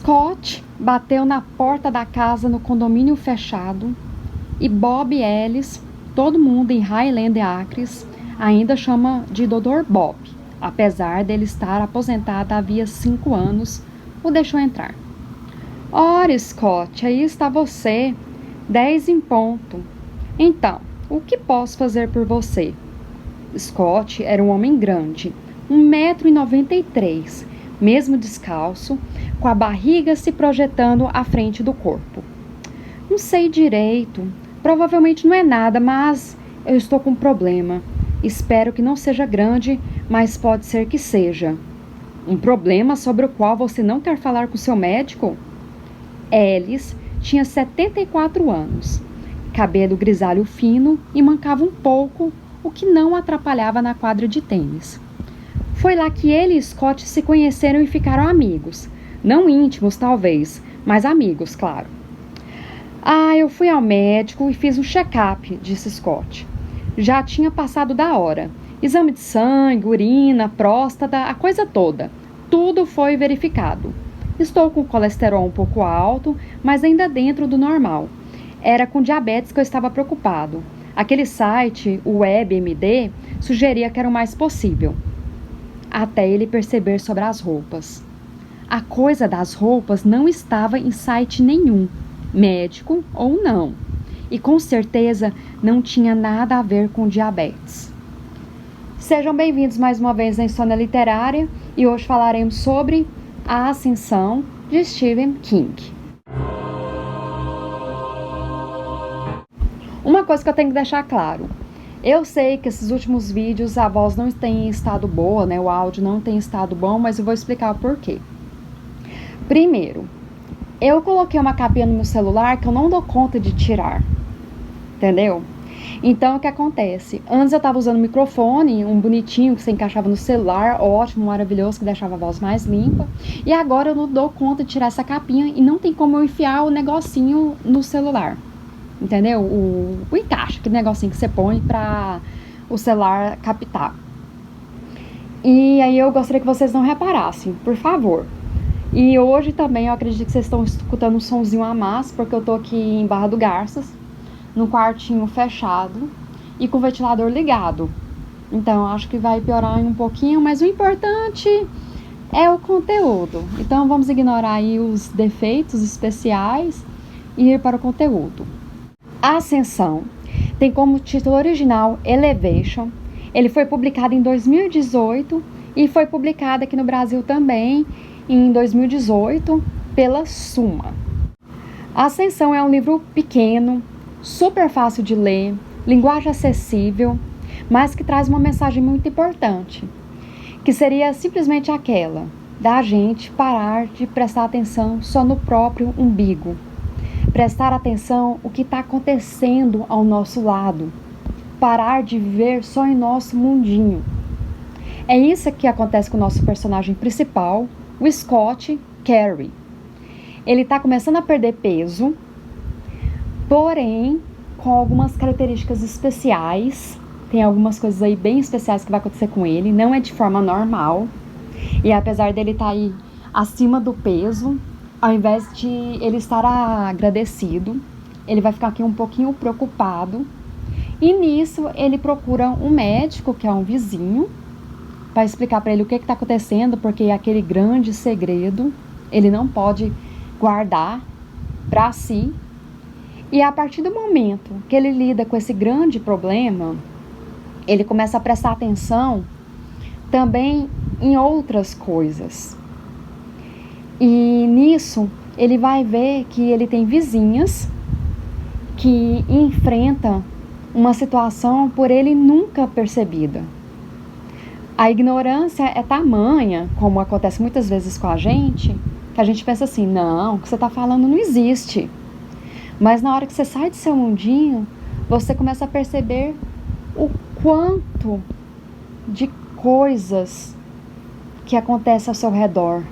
Scott bateu na porta da casa no condomínio fechado e Bob Ellis, todo mundo em Highland Acres, ainda chama de Dr. Bob, apesar dele estar aposentado havia 5 anos, o deixou entrar. Ora, Scott, aí está você, 10 em ponto. Então, o que posso fazer por você? Scott era um homem grande, 1,93 m, mesmo descalço, com a barriga se projetando à frente do corpo. Não sei direito, provavelmente não é nada, mas eu estou com um problema. Espero que não seja grande, mas pode ser que seja. Um problema sobre o qual você não quer falar com seu médico? Ellis tinha 74 anos, cabelo grisalho fino e mancava um pouco, o que não atrapalhava na quadra de tênis. Foi lá que ele e Scott se conheceram e ficaram amigos. Não íntimos, talvez, mas amigos, claro. Eu fui ao médico e fiz um check-up, disse Scott. Já tinha passado da hora. Exame de sangue, urina, próstata, a coisa toda. Tudo foi verificado. Estou com colesterol um pouco alto, mas ainda dentro do normal. Era com diabetes que eu estava preocupado. Aquele site, o WebMD, sugeria que era o mais possível. Até ele perceber sobre as roupas. A coisa das roupas não estava em site nenhum, médico ou não. E com certeza não tinha nada a ver com diabetes. Sejam bem-vindos mais uma vez na Insônia Literária e hoje falaremos sobre A Ascensão, de Stephen King. Uma coisa que eu tenho que deixar claro. Eu sei que esses últimos vídeos a voz não tem estado boa, né? O áudio não tem estado bom, mas eu vou explicar o porquê. Primeiro, eu coloquei uma capinha no meu celular que eu não dou conta de tirar. Entendeu? Então, o que acontece? Antes eu estava usando um microfone, um bonitinho que você encaixava no celular, ótimo, maravilhoso, que deixava a voz mais limpa. E agora eu não dou conta de tirar essa capinha e não tem como eu enfiar o negocinho no celular. Entendeu? O encaixe, aquele negocinho que você põe para o celular captar. E aí eu gostaria que vocês não reparassem, por favor. E hoje também eu acredito que vocês estão escutando um sonzinho a mais, porque eu tô aqui em Barra do Garças, num quartinho fechado e com o ventilador ligado. Então acho que vai piorar um pouquinho, mas o importante é o conteúdo. Então vamos ignorar aí os defeitos especiais e ir para o conteúdo. A Ascensão tem como título original Elevation. Ele foi publicado em 2018 e foi publicado aqui no Brasil também em 2018 pela Suma. A Ascensão é um livro pequeno, super fácil de ler, linguagem acessível, mas que traz uma mensagem muito importante, que seria simplesmente aquela da gente parar de prestar atenção só no próprio umbigo. Prestar atenção o que está acontecendo ao nosso lado. Parar de viver só em nosso mundinho. É isso que acontece com o nosso personagem principal, o Scott Carey. Ele está começando a perder peso, porém com algumas características especiais. Tem algumas coisas aí bem especiais que vai acontecer com ele. Não é de forma normal. E apesar dele estar aí acima do peso, ao invés de ele estar agradecido, ele vai ficar aqui um pouquinho preocupado. E nisso ele procura um médico, que é um vizinho, para explicar para ele o que está acontecendo, porque é aquele grande segredo, ele não pode guardar para si. E a partir do momento que ele lida com esse grande problema, ele começa a prestar atenção também em outras coisas. E nisso, ele vai ver que ele tem vizinhas que enfrentam uma situação por ele nunca percebida. A ignorância é tamanha, como acontece muitas vezes com a gente, que a gente pensa assim, não, o que você está falando não existe. Mas na hora que você sai do seu mundinho, você começa a perceber o quanto de coisas que acontecem ao seu redor,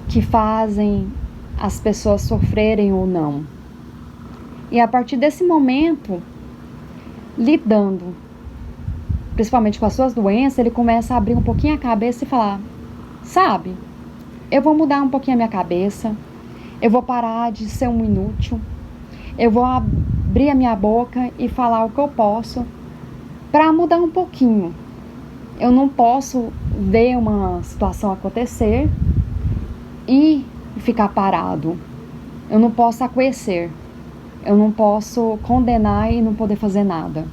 que fazem as pessoas sofrerem ou não. E a partir desse momento, lidando principalmente com as suas doenças, ele começa a abrir um pouquinho a cabeça e falar, sabe, eu vou mudar um pouquinho a minha cabeça, eu vou parar de ser um inútil, eu vou abrir a minha boca e falar o que eu posso para mudar um pouquinho. Eu não posso ver uma situação acontecer e ficar parado. Eu não posso aquiescer. Eu não posso condenar e não poder fazer nada.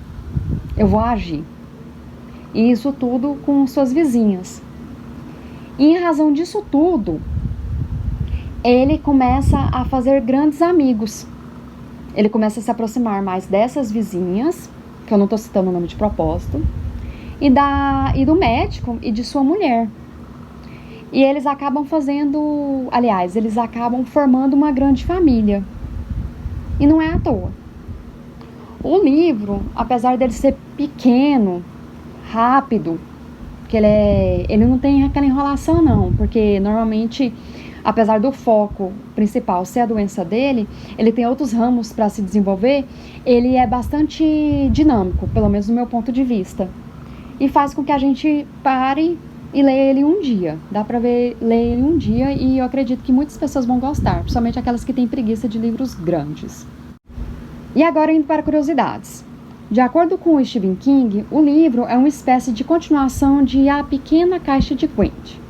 Eu vou agir. E isso tudo com suas vizinhas. E em razão disso tudo, ele começa a fazer grandes amigos. Ele começa a se aproximar mais dessas vizinhas, que eu não estou citando o nome de propósito, e do médico e de sua mulher. E eles acabam eles acabam formando uma grande família. E não é à toa. O livro, apesar dele ser pequeno, rápido, que ele não tem aquela enrolação não, porque normalmente, apesar do foco principal ser a doença dele, ele tem outros ramos para se desenvolver, ele é bastante dinâmico, pelo menos no meu ponto de vista. E faz com que a gente pare e leia ele um dia. Dá pra ler ele um dia e eu acredito que muitas pessoas vão gostar, principalmente aquelas que têm preguiça de livros grandes. E agora indo para curiosidades. De acordo com o Stephen King, o livro é uma espécie de continuação de A Pequena Caixa de Guente.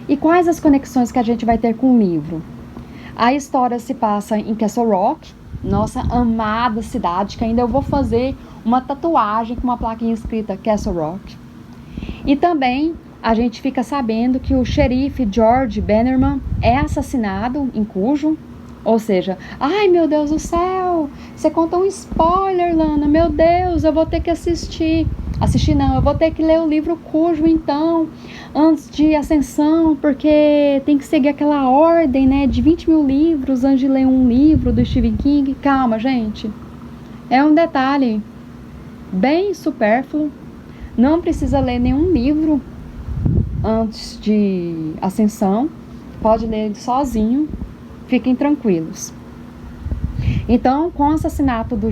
E quais as conexões que a gente vai ter com o livro? A história se passa em Castle Rock, nossa amada cidade, que ainda eu vou fazer uma tatuagem com uma plaquinha escrita Castle Rock. E também a gente fica sabendo que o xerife George Bannerman é assassinado em Cujo. Ou seja, ai meu Deus do céu, você contou um spoiler, Lana, meu Deus, eu vou ter que assistir. Assistir não, eu vou ter que ler o livro Cujo então, antes de Ascensão, porque tem que seguir aquela ordem, né, de 20 mil livros antes de ler um livro do Stephen King. Calma, gente, é um detalhe bem supérfluo, não precisa ler nenhum livro antes de Ascensão, pode ler ele sozinho, fiquem tranquilos. Então, com o assassinato do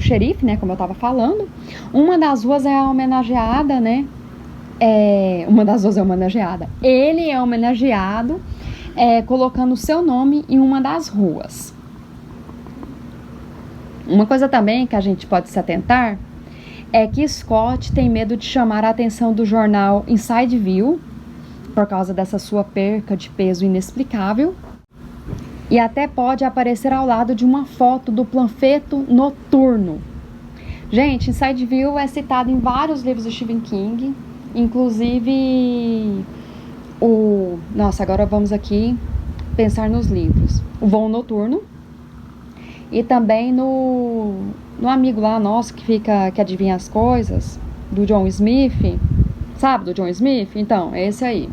xerife, né, como eu estava falando, uma das ruas é homenageada, né? Uma das ruas é homenageada. Ele é homenageado colocando o seu nome em uma das ruas. Uma coisa também que a gente pode se atentar é que Scott tem medo de chamar a atenção do jornal Inside View, por causa dessa sua perca de peso inexplicável. E até pode aparecer ao lado de uma foto do panfleto noturno. Gente, Inside View é citado em vários livros do Stephen King, inclusive agora vamos aqui pensar nos livros. O Voo Noturno e também no amigo lá nosso que adivinha as coisas, do John Smith. Sabe do John Smith? Então, é esse aí.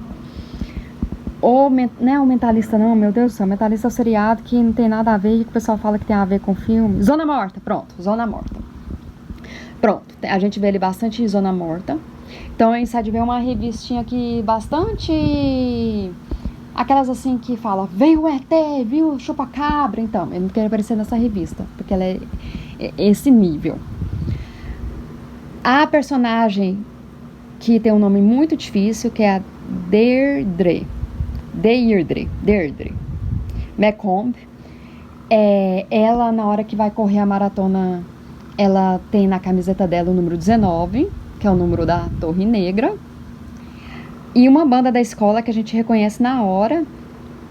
Não é o Mentalista não, meu Deus do céu, Mentalista é o seriado que não tem nada a ver, que o pessoal fala que tem a ver com filme. Zona Morta, pronto, Zona Morta. Pronto, a gente vê ele bastante em Zona Morta. Então, a Inside View é uma revistinha que bastante... Aquelas assim que fala, veio o ET, viu, chupa-cabra. Então, ele não quer aparecer nessa revista, porque ela é esse nível. A personagem que tem um nome muito difícil, que é a Deirdre McComb, ela na hora que vai correr a maratona, ela tem na camiseta dela o número 19, que é o número da Torre Negra, e uma banda da escola que a gente reconhece na hora,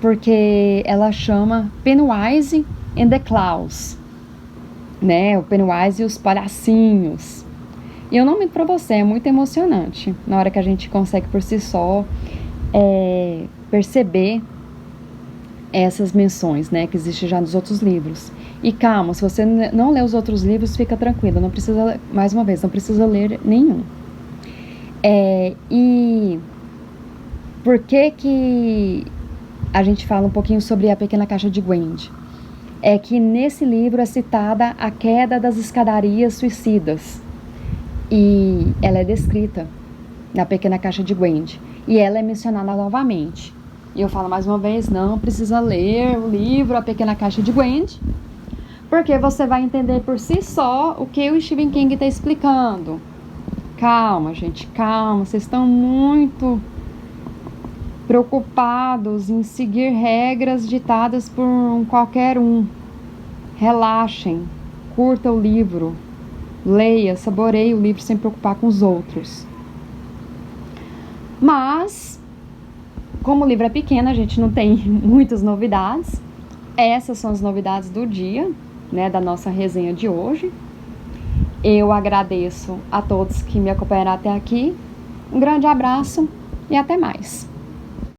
porque ela chama Pennywise and the Clowns, né, o Pennywise e os palhacinhos. E eu não minto pra você, é muito emocionante na hora que a gente consegue por si só perceber essas menções, né, que existem já nos outros livros. E calma, se você não lê os outros livros, fica tranquilo, não precisa, mais uma vez, não precisa ler nenhum. E por que a gente fala um pouquinho sobre A Pequena Caixa de Guente? É que nesse livro é citada a queda das escadarias suicidas, e ela é descrita na Pequena Caixa de Guente, e ela é mencionada novamente. E eu falo mais uma vez, não precisa ler o livro A Pequena Caixa de Guente, porque você vai entender por si só o que o Stephen King está explicando. Calma, gente, calma, vocês estão muito preocupados em seguir regras ditadas por qualquer um. Relaxem, curta o livro, leia, saboreie o livro sem preocupar com os outros. Mas, como o livro é pequeno, a gente não tem muitas novidades. Essas são as novidades do dia, né, da nossa resenha de hoje. Eu agradeço a todos que me acompanharam até aqui. Um grande abraço e até mais.